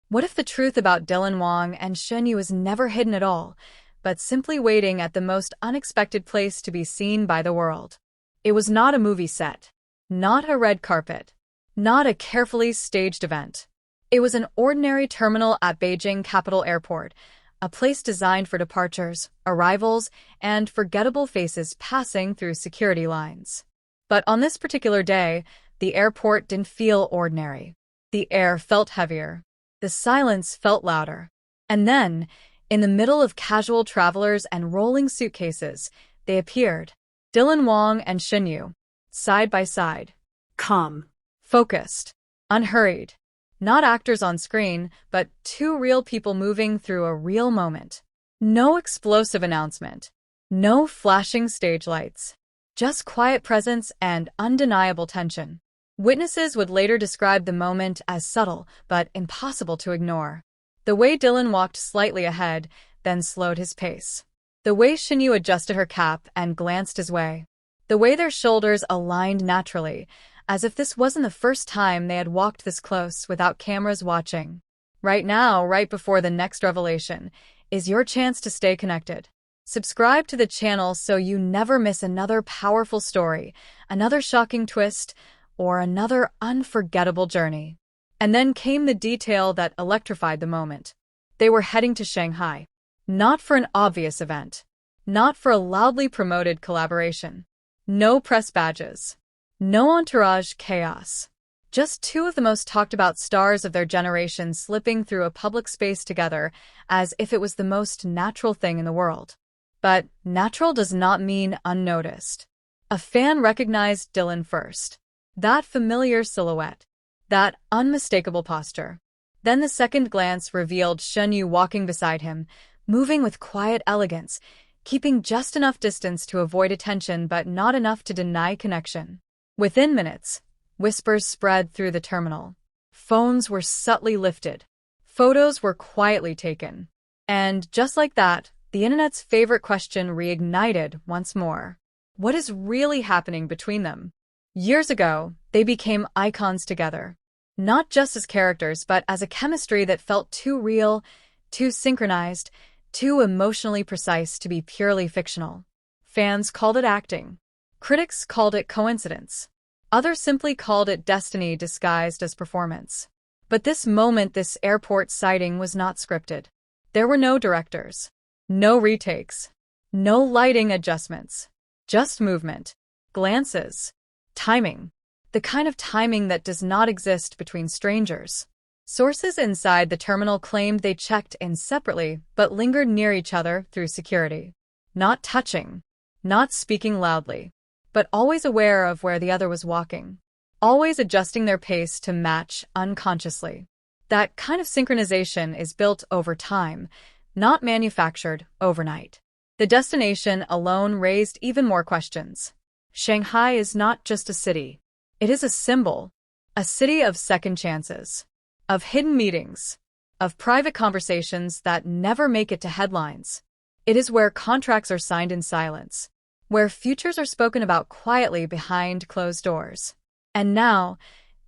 What if the truth about Dylan Wang and Shen Yue is never hidden at all, but simply waiting at the most unexpected place to be seen by the world? It was not a movie set, not a red carpet, not a carefully staged event. It was an ordinary terminal at Beijing Capital Airport, a place designed for departures, arrivals, and forgettable faces passing through security lines. But on this particular day, the airport didn't feel ordinary. The air felt heavier. The silence felt louder. And then, in the middle of casual travelers and rolling suitcases, they appeared. Dylan Wang and Shen Yue, side by side. Calm. Focused. Unhurried. Not actors on screen, but two real people moving through a real moment. No explosive announcement. No flashing stage lights. Just quiet presence and undeniable tension. Witnesses would later describe the moment as subtle, but impossible to ignore. The way Dylan walked slightly ahead, then slowed his pace. The way Shen Yue adjusted her cap and glanced his way. The way their shoulders aligned naturally, as if this wasn't the first time they had walked this close without cameras watching. Right now, right before the next revelation, is your chance to stay connected. Subscribe to the channel so you never miss another powerful story, another shocking twist, or another unforgettable journey. And then came the detail that electrified the moment. They were heading to Shanghai. Not for an obvious event. Not for a loudly promoted collaboration. No press badges. No entourage chaos. Just two of the most talked about stars of their generation slipping through a public space together as if it was the most natural thing in the world. But natural does not mean unnoticed. A fan recognized Dylan first. That familiar silhouette. That unmistakable posture. Then the second glance revealed Shen Yue walking beside him, moving with quiet elegance, keeping just enough distance to avoid attention but not enough to deny connection. Within minutes, whispers spread through the terminal. Phones were subtly lifted. Photos were quietly taken. And just like that, the internet's favorite question reignited once more. What is really happening between them? Years ago, they became icons together. Not just as characters, but as a chemistry that felt too real, too synchronized, too emotionally precise to be purely fictional. Fans called it acting. Critics called it coincidence. Others simply called it destiny disguised as performance. But this moment, this airport sighting, was not scripted. There were no directors. No retakes. No lighting adjustments. Just movement. Glances. Timing. The kind of timing that does not exist between strangers. Sources inside the terminal claimed they checked in separately but lingered near each other through security. Not touching. Not speaking loudly. But always aware of where the other was walking. Always adjusting their pace to match unconsciously. That kind of synchronization is built over time, not manufactured overnight. The destination alone raised even more questions. Shanghai is not just a city. It is a symbol. A city of second chances. Of hidden meetings. Of private conversations that never make it to headlines. It is where contracts are signed in silence. Where futures are spoken about quietly behind closed doors. And now,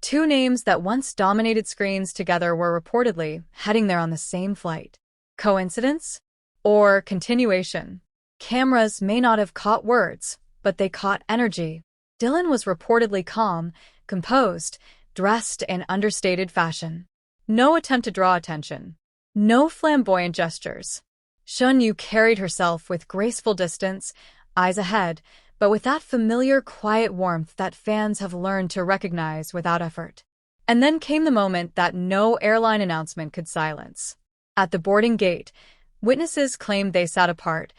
two names that once dominated screens together were reportedly heading there on the same flight. Coincidence? Or continuation? Cameras may not have caught words, but they caught energy. Dylan was reportedly calm, composed, dressed in understated fashion. No attempt to draw attention. No flamboyant gestures. Shen Yue carried herself with graceful distance, eyes ahead, but with that familiar quiet warmth that fans have learned to recognize without effort. And then came the moment that no airline announcement could silence. At the boarding gate, witnesses claimed they sat apart,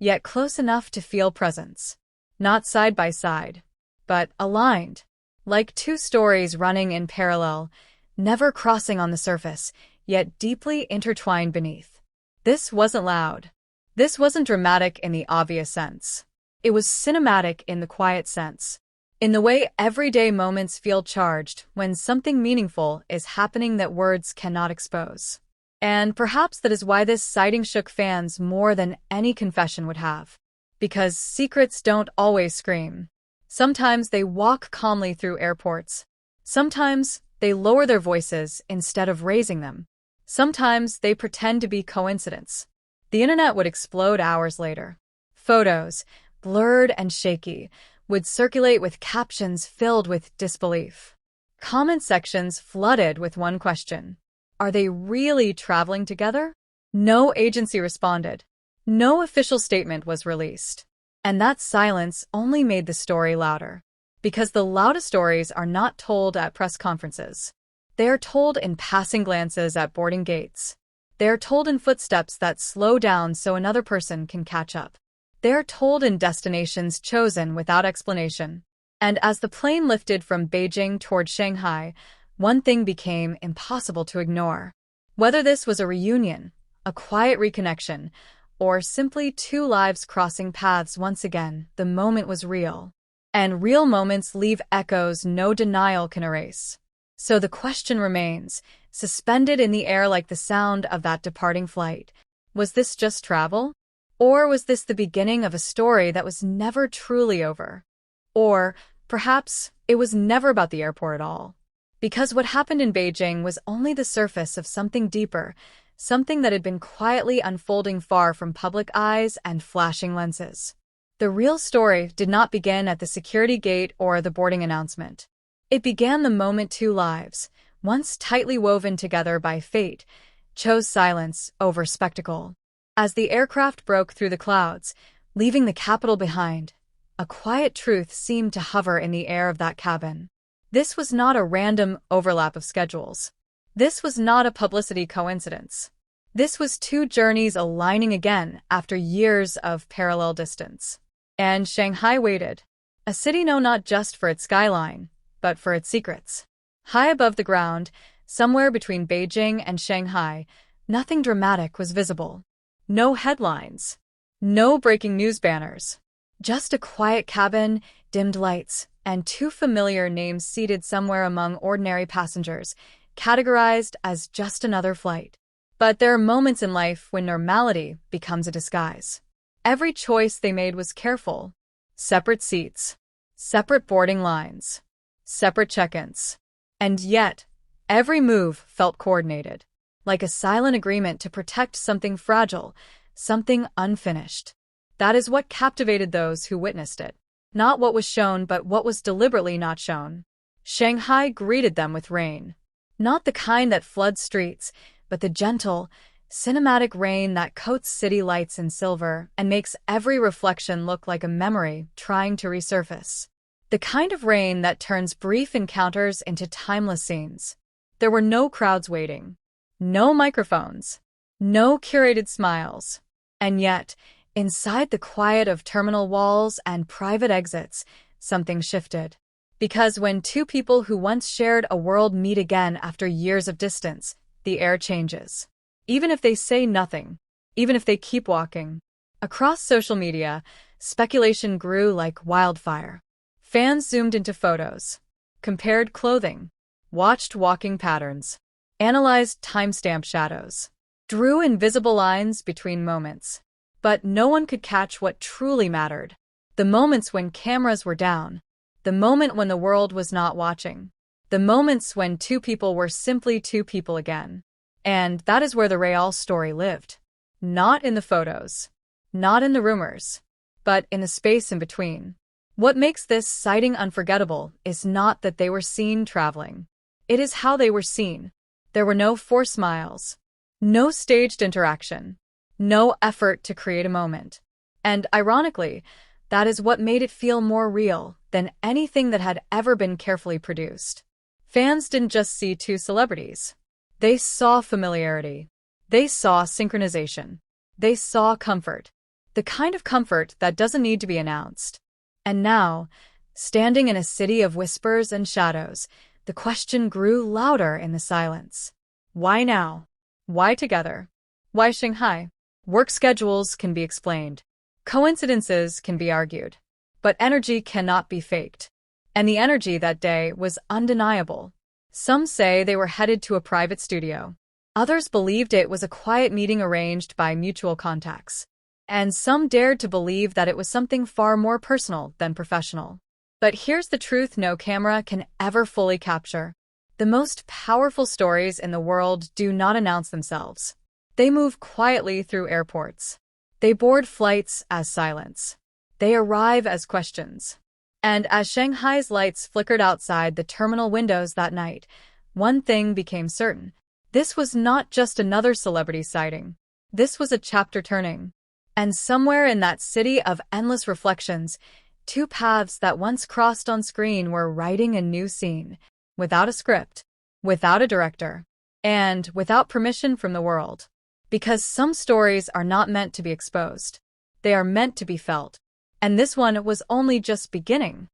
yet close enough to feel presence. Not side by side, but aligned. Like two stories running in parallel, never crossing on the surface, yet deeply intertwined beneath. This wasn't loud. This wasn't dramatic in the obvious sense. It was cinematic in the quiet sense. In the way everyday moments feel charged when something meaningful is happening that words cannot expose. And perhaps that is why this sighting shook fans more than any confession would have. Because secrets don't always scream. Sometimes they walk calmly through airports. Sometimes they lower their voices instead of raising them. Sometimes they pretend to be coincidence. The internet would explode hours later. Photos, blurred and shaky, would circulate with captions filled with disbelief. Comment sections flooded with one question: are they really traveling together? No agency responded. No official statement was released. And that silence only made the story louder. Because the loudest stories are not told at press conferences. They are told in passing glances at boarding gates. They are told in footsteps that slow down so another person can catch up. They are told in destinations chosen without explanation. And as the plane lifted from Beijing toward Shanghai, one thing became impossible to ignore. Whether this was a reunion, a quiet reconnection, or simply two lives crossing paths once again, the moment was real. And real moments leave echoes no denial can erase. So the question remains, suspended in the air like the sound of that departing flight. Was this just travel? Or was this the beginning of a story that was never truly over? Or, perhaps, it was never about the airport at all. Because what happened in Beijing was only the surface of something deeper, something that had been quietly unfolding far from public eyes and flashing lenses. The real story did not begin at the security gate or the boarding announcement. It began the moment two lives, once tightly woven together by fate, chose silence over spectacle. As the aircraft broke through the clouds, leaving the capital behind, a quiet truth seemed to hover in the air of that cabin. This was not a random overlap of schedules. This was not a publicity coincidence. This was two journeys aligning again after years of parallel distance. And Shanghai waited. A city known not just for its skyline, but for its secrets. High above the ground, somewhere between Beijing and Shanghai, nothing dramatic was visible. No headlines. No breaking news banners. Just a quiet cabin, dimmed lights, and two familiar names seated somewhere among ordinary passengers, categorized as just another flight. But there are moments in life when normality becomes a disguise. Every choice they made was careful. Separate seats. Separate boarding lines. Separate check-ins. And yet, every move felt coordinated, like a silent agreement to protect something fragile, something unfinished. That is what captivated those who witnessed it. Not what was shown, but what was deliberately not shown. Shanghai greeted them with rain. Not the kind that floods streets, but the gentle, cinematic rain that coats city lights in silver and makes every reflection look like a memory trying to resurface. The kind of rain that turns brief encounters into timeless scenes. There were no crowds waiting. No microphones. No curated smiles. And yet, inside the quiet of terminal walls and private exits, something shifted. Because when two people who once shared a world meet again after years of distance, the air changes. Even if they say nothing, even if they keep walking. Across social media, speculation grew like wildfire. Fans zoomed into photos, compared clothing, watched walking patterns, analyzed timestamp shadows, drew invisible lines between moments. But no one could catch what truly mattered. The moments when cameras were down. The moment when the world was not watching. The moments when two people were simply two people again. And that is where the real story lived. Not in the photos. Not in the rumors. But in the space in between. What makes this sighting unforgettable is not that they were seen traveling. It is how they were seen. There were no forced smiles. No staged interaction. No effort to create a moment. And ironically, that is what made it feel more real than anything that had ever been carefully produced. Fans didn't just see two celebrities. They saw familiarity. They saw synchronization. They saw comfort. The kind of comfort that doesn't need to be announced. And now, standing in a city of whispers and shadows, the question grew louder in the silence. Why now? Why together? Why Shanghai? Work schedules can be explained. Coincidences can be argued. But energy cannot be faked. And the energy that day was undeniable. Some say they were headed to a private studio. Others believed it was a quiet meeting arranged by mutual contacts. And some dared to believe that it was something far more personal than professional. But here's the truth no camera can ever fully capture. The most powerful stories in the world do not announce themselves. They move quietly through airports. They board flights as silence. They arrive as questions. And as Shanghai's lights flickered outside the terminal windows that night, one thing became certain. This was not just another celebrity sighting. This was a chapter turning. And somewhere in that city of endless reflections, two paths that once crossed on screen were writing a new scene, without a script, without a director, and without permission from the world. Because some stories are not meant to be exposed. They are meant to be felt. And this one was only just beginning.